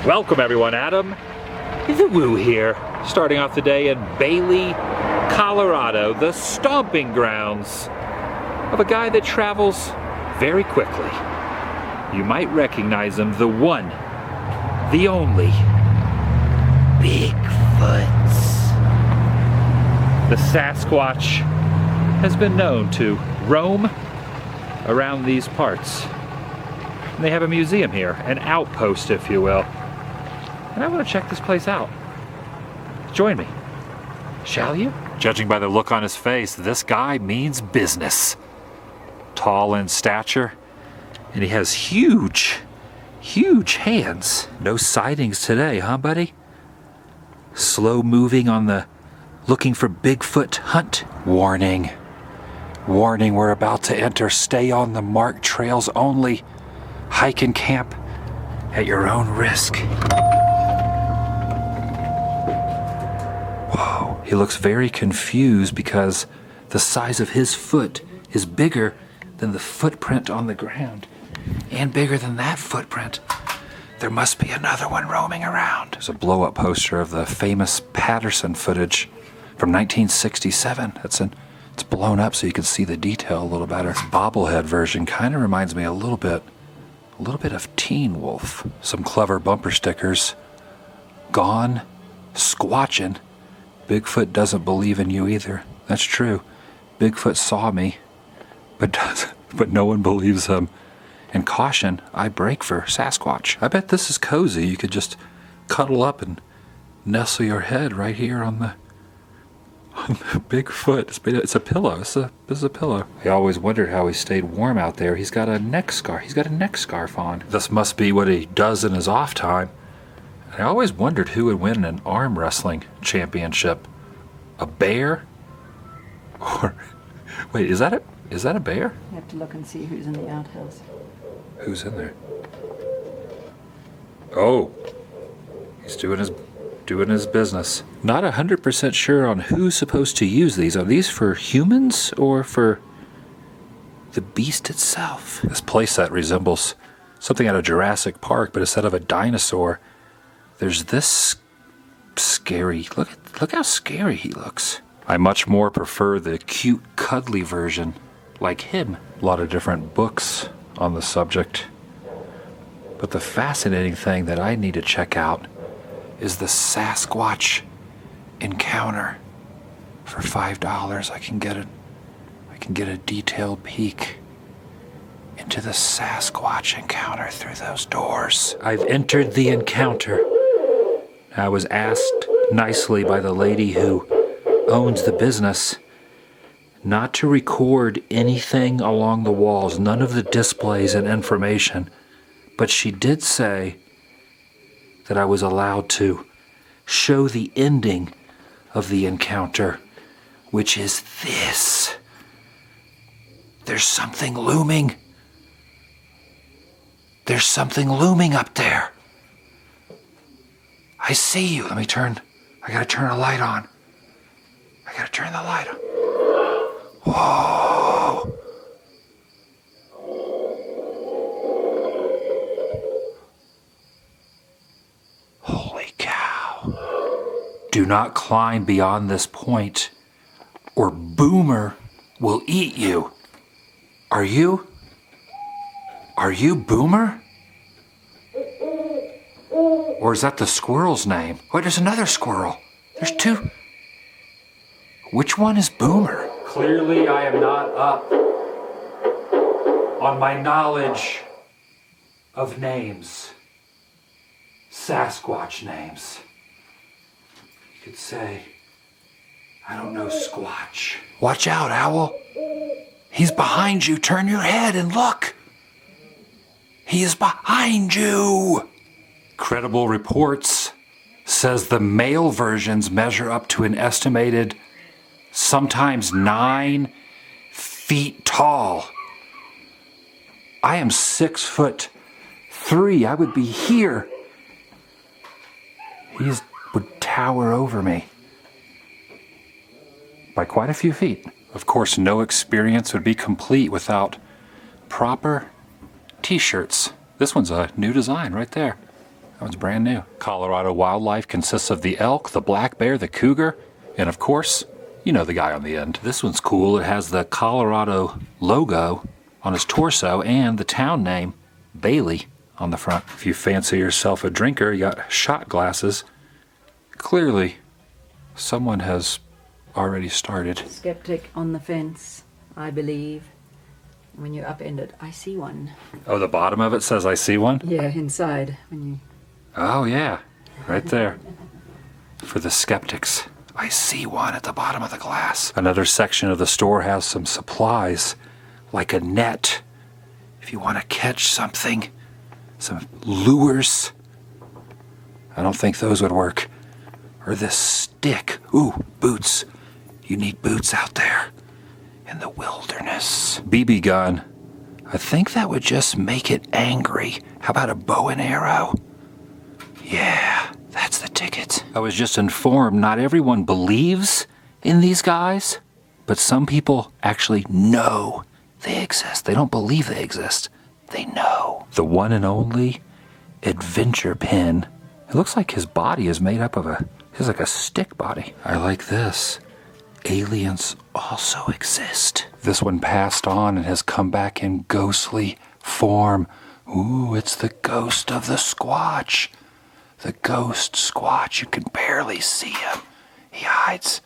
Welcome everyone, Adam TheDailyWoo here, starting off the day in Bailey, Colorado, the stomping grounds of a guy that travels very quickly. You might recognize him, the one, the only, Bigfoot. The Sasquatch has been known to roam around these parts. And they have a museum here, an outpost if you will. And I want to check this place out. Join me, shall you? Judging by the look on his face, this guy means business. Tall in stature, and he has huge hands. No sightings today, huh, buddy? Slow moving on the looking for Bigfoot hunt. Warning. Warning, we're about to enter. Stay on the marked trails only. Hike and camp at your own risk. Whoa, he looks very confused because the size of his foot is bigger than the footprint on the ground. And bigger than that footprint. There must be another one roaming around. There's a blow-up poster of the famous Patterson footage from 1967. It's blown up so you can see the detail a little better. This bobblehead version kind of reminds me a little bit of Teen Wolf. Some clever bumper stickers. Gone, squatching. Bigfoot doesn't believe in you either. That's true. Bigfoot saw me, but no one believes him. And caution, I brake for Sasquatch. I bet this is cozy. You could just cuddle up and nestle your head right here on the Bigfoot. It's a pillow. This is a pillow. I always wondered how he stayed warm out there. He's got a neck scarf. He's got a neck scarf on. This must be what he does in his off time. I always wondered who would win an arm wrestling championship. A bear? Or wait, is that a bear? You have to look and see who's in the outhouse. Who's in there? Oh, he's doing his business. Not 100% sure on who's supposed to use these. Are these for humans or for the beast itself? This playset resembles something out of Jurassic Park, but instead of a dinosaur, there's this scary, look how scary he looks. I much more prefer the cute, cuddly version, like him. A lot of different books on the subject. But the fascinating thing that I need to check out is the Sasquatch encounter. For $5, I can get a detailed peek into the Sasquatch encounter through those doors. I've entered the encounter. I was asked nicely by the lady who owns the business not to record anything along the walls, none of the displays and information, but she did say that I was allowed to show the ending of the encounter, which is this. There's something looming. There's something looming up there. I see you. I gotta turn a light on. I gotta turn the light on. Whoa. Holy cow. Do not climb beyond this point, or Boomer will eat you. Are you Boomer? Or is that the squirrel's name? Wait, there's another squirrel. There's two. Which one is Boomer? Clearly I am not up on my knowledge of names. Sasquatch names. You could say, I don't know Squatch. Watch out, Owl. He's behind you. Turn your head and look. He is behind you. Credible reports says the male versions measure up to an estimated sometimes 9 feet tall. I am 6'3". I would be here. He would tower over me by quite a few feet. Of course, no experience would be complete without proper t-shirts. This one's a new design right there. That one's brand new. Colorado wildlife consists of the elk, the black bear, the cougar, and of course, you know the guy on the end. This one's cool. It has the Colorado logo on his torso and the town name, Bailey, on the front. If you fancy yourself a drinker, you got shot glasses. Clearly, someone has already started. Skeptic on the fence, I believe. When you upend it, I see one. Oh, the bottom of it says I see one? Yeah, inside. When you. Oh, yeah. Right there. For the skeptics. I see one at the bottom of the glass. Another section of the store has some supplies, like a net. If you want to catch something, some lures. I don't think those would work. Or this stick. Ooh, boots. You need boots out there in the wilderness. BB gun. I think that would just make it angry. How about a bow and arrow? Yeah, that's the ticket. I was just informed not everyone believes in these guys, but some people actually know they exist. They don't believe they exist. They know. The one and only adventure pin. It looks like his body is made up of it's like a stick body. I like this. Aliens also exist. This one passed on and has come back in ghostly form. Ooh, it's the ghost of the Squatch. The ghost Squatch. You can barely see him. He hides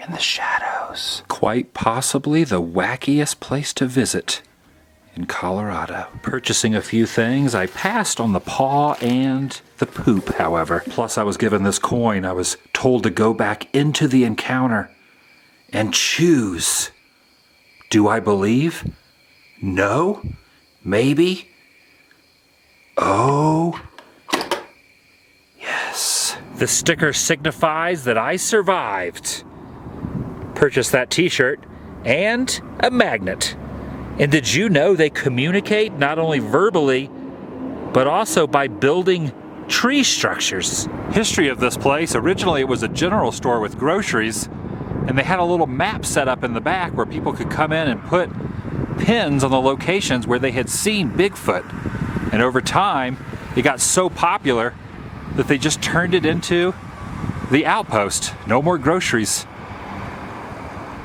in the shadows. Quite possibly the wackiest place to visit in Colorado. Purchasing a few things, I passed on the paw and the poop, however. Plus, I was given this coin. I was told to go back into the encounter and choose. Do I believe? No? Maybe? Oh, yes. The sticker signifies that I survived. Purchased that t-shirt and a magnet. And did you know they communicate not only verbally, but also by building tree structures? History of this place. Originally it was a general store with groceries, and they had a little map set up in the back where people could come in and put pins on the locations where they had seen Bigfoot. And over time, it got so popular that they just turned it into the outpost. No more groceries,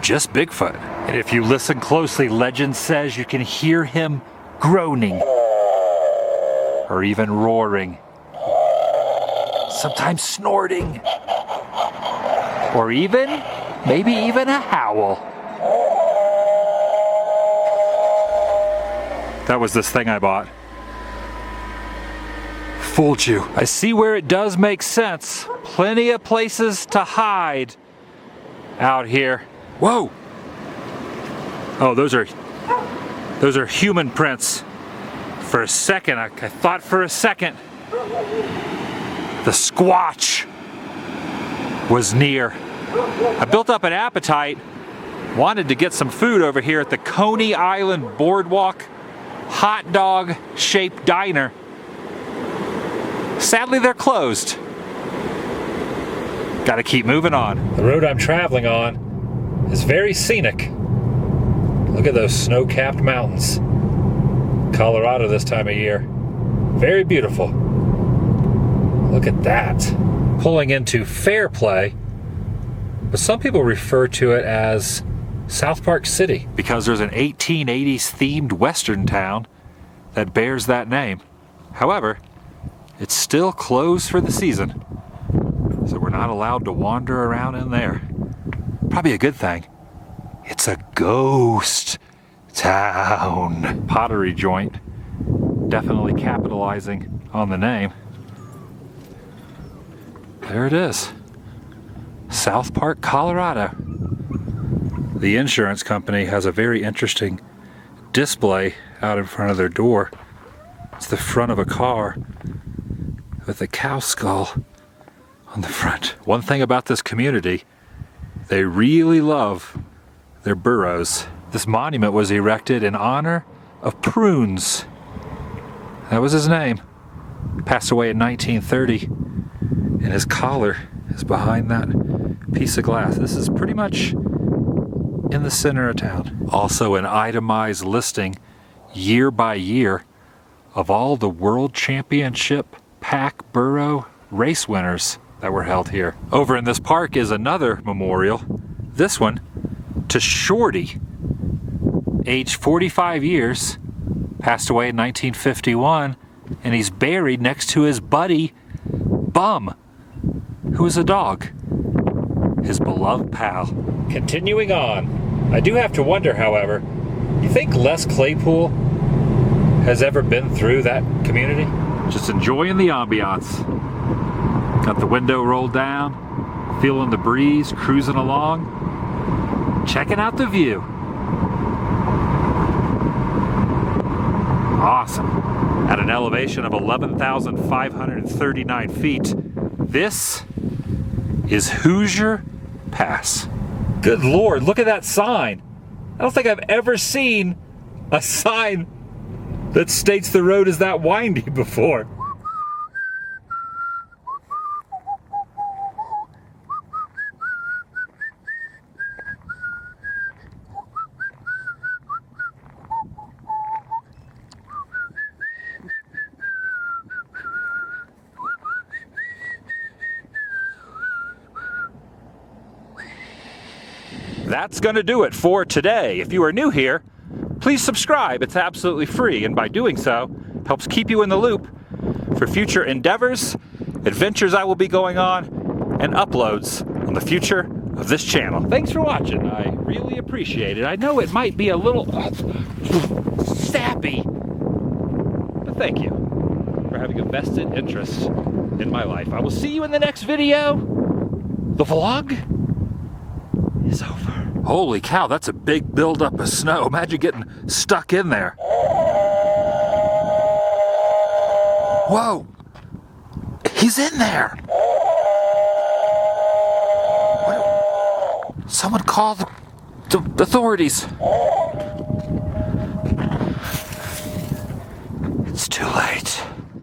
just Bigfoot. And if you listen closely, legend says you can hear him groaning or even roaring, sometimes snorting, or even, maybe even a howl. That was this thing I bought. Fooled you. I see where it does make sense. Plenty of places to hide out here. Whoa! Oh, those are human prints. For a second, I thought for a second the Squatch was near. I built up an appetite, wanted to get some food over here at the Coney Island Boardwalk hot dog shaped diner. Sadly, they're closed. Gotta keep moving on. The road I'm traveling on is very scenic. Look at those snow-capped mountains. Colorado this time of year. Very beautiful. Look at that. Pulling into Fairplay, but some people refer to it as South Park City because there's an 1880s themed western town that bears that name. However, it's still closed for the season, so we're not allowed to wander around in there. Probably a good thing. It's a ghost town. Pottery joint. Definitely capitalizing on the name. There it is. South Park, Colorado. The insurance company has a very interesting display out in front of their door. It's the front of a car with a cow skull on the front. One thing about this community, they really love their burros. This monument was erected in honor of Prunes. That was his name. Passed away in 1930, and his collar is behind that piece of glass. This is pretty much in the center of town. Also an itemized listing year by year of all the world championship pack burro race winners that were held here. Over in this park is another memorial. This one to Shorty, age 45 years, passed away in 1951, and he's buried next to his buddy, Bum, who is a dog, his beloved pal. Continuing on, I do have to wonder, however, you think Les Claypool has ever been through that community? Just enjoying the ambiance. Got the window rolled down, feeling the breeze, cruising along, checking out the view. Awesome. At an elevation of 11,539 feet, this is Hoosier Pass. Good Lord, look at that sign. I don't think I've ever seen a sign that states the road is that windy before. That's going to do it for today. If you are new here, please subscribe. It's absolutely free, and by doing so, helps keep you in the loop for future endeavors, adventures I will be going on, and uploads on the future of this channel. Thanks for watching. I really appreciate it. I know it might be a little sappy, but thank you for having a vested interest in my life. I will see you in the next video. The vlog is over. Holy cow, that's a big buildup of snow. Imagine getting stuck in there. Whoa! He's in there! What? Someone call the authorities.